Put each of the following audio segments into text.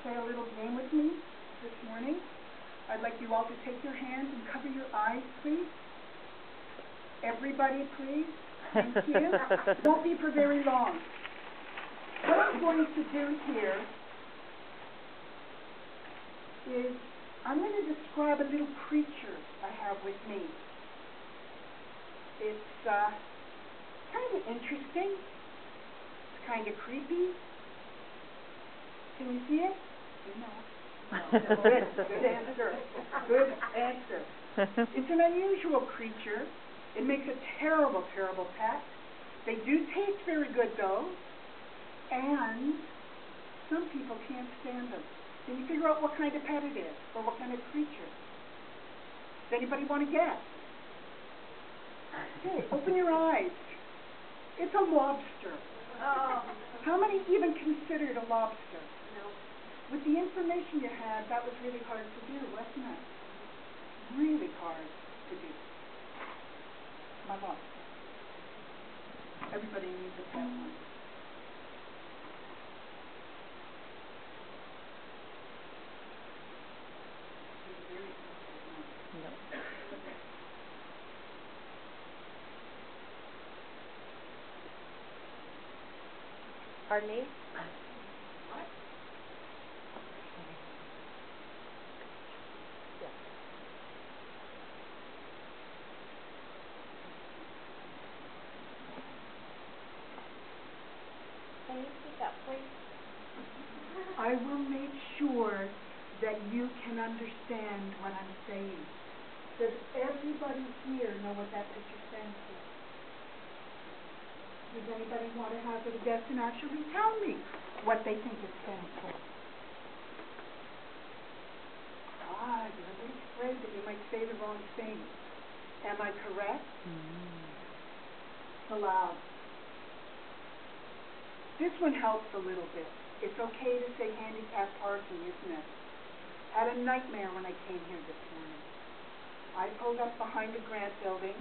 play a little game with me this morning. I'd like you all to take your hands and cover your eyes, please. Everybody, please. Thank you. Won't be for very long. What I'm going to do here is I'm going to describe a little creature I have with me. It's kind of interesting. It's kind of creepy. Can you see it? No. Good answer. Good answer. It's an unusual creature. It makes a terrible, terrible pet. They do taste very good, though. And some people can't stand them. Can you figure out what kind of pet it is, or what kind of creature? Does anybody want to guess? Okay, open your eyes. It's a lobster. Oh. How many even considered a lobster? No. With the information you had, that was really hard to do, wasn't it? Really hard to do. My lobster. Everybody needs a pet one. Pardon me? What? Yeah. Can you speak up, please? I will make sure that you can understand what I'm saying. Does everybody here know what that picture stands for? Does anybody want to hazard a guess and actually tell me what they think it stands for? You're a little afraid that you might say the wrong thing. Am I correct? It's allowed. This one helps a little bit. It's okay to say handicap parking, isn't it? I had a nightmare when I came here this morning. I pulled up behind the Grant building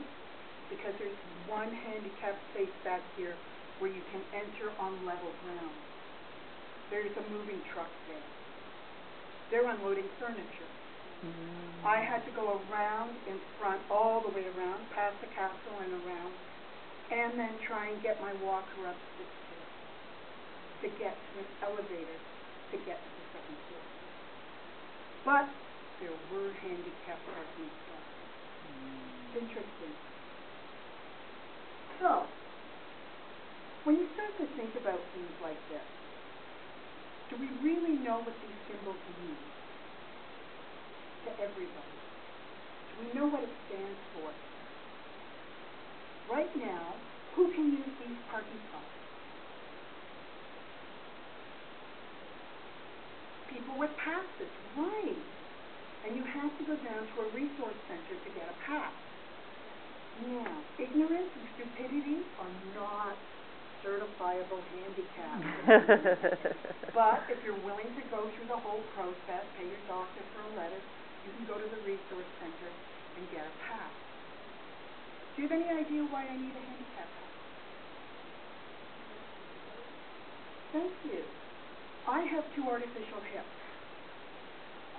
because there's one handicapped space back here where you can enter on level ground. There's a moving truck there. They're unloading furniture. I had to go around in front, all the way around, past the castle and around, and then try and get my walker up the stairs to get to an elevator to get to the second floor. But there were handicapped parking spots. It's interesting. So, when you start to think about things like this, do we really know what these symbols mean to everybody? Do we know what it stands for? Right now, who can use these parking spots? People with passes, right. And you have to go down to a resource center to get a pass. Now, ignorance and stupidity are not certifiable handicaps. But if you're willing to go through the whole process, pay your doctor for a letter, you can go to the resource center and get a pass. Do you have any idea why I need a handicap pass? Thank you. I have 2 artificial hips.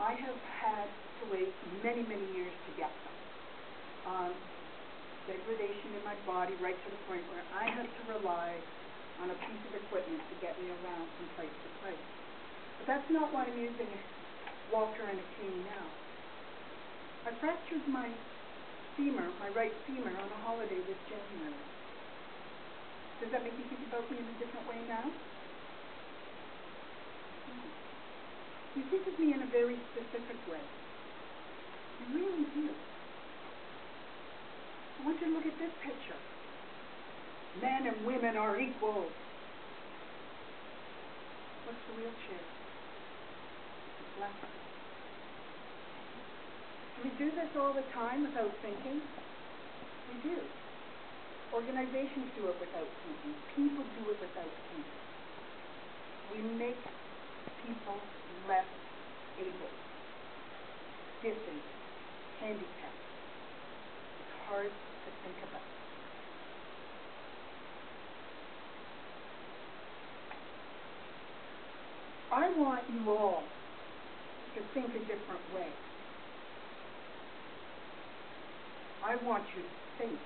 I have had to wait many, many years to get them. Degradation in my body right to the point where I had to rely on a piece of equipment to get me around from place to place. But that's not why I'm using a walker and a cane now. I fractured my femur, my right femur, on a holiday this January. Does that make you think about me in a different way now? You think of me in a very specific way. You really do. I want you to look at this picture. Men and women are equal. What's the wheelchair? It's left. Do we do this all the time without thinking? We do. Organizations do it without thinking. People do it without thinking. We make people less able, disabled, handicapped. It's hard to think about. I want you all think a different way. I want you to think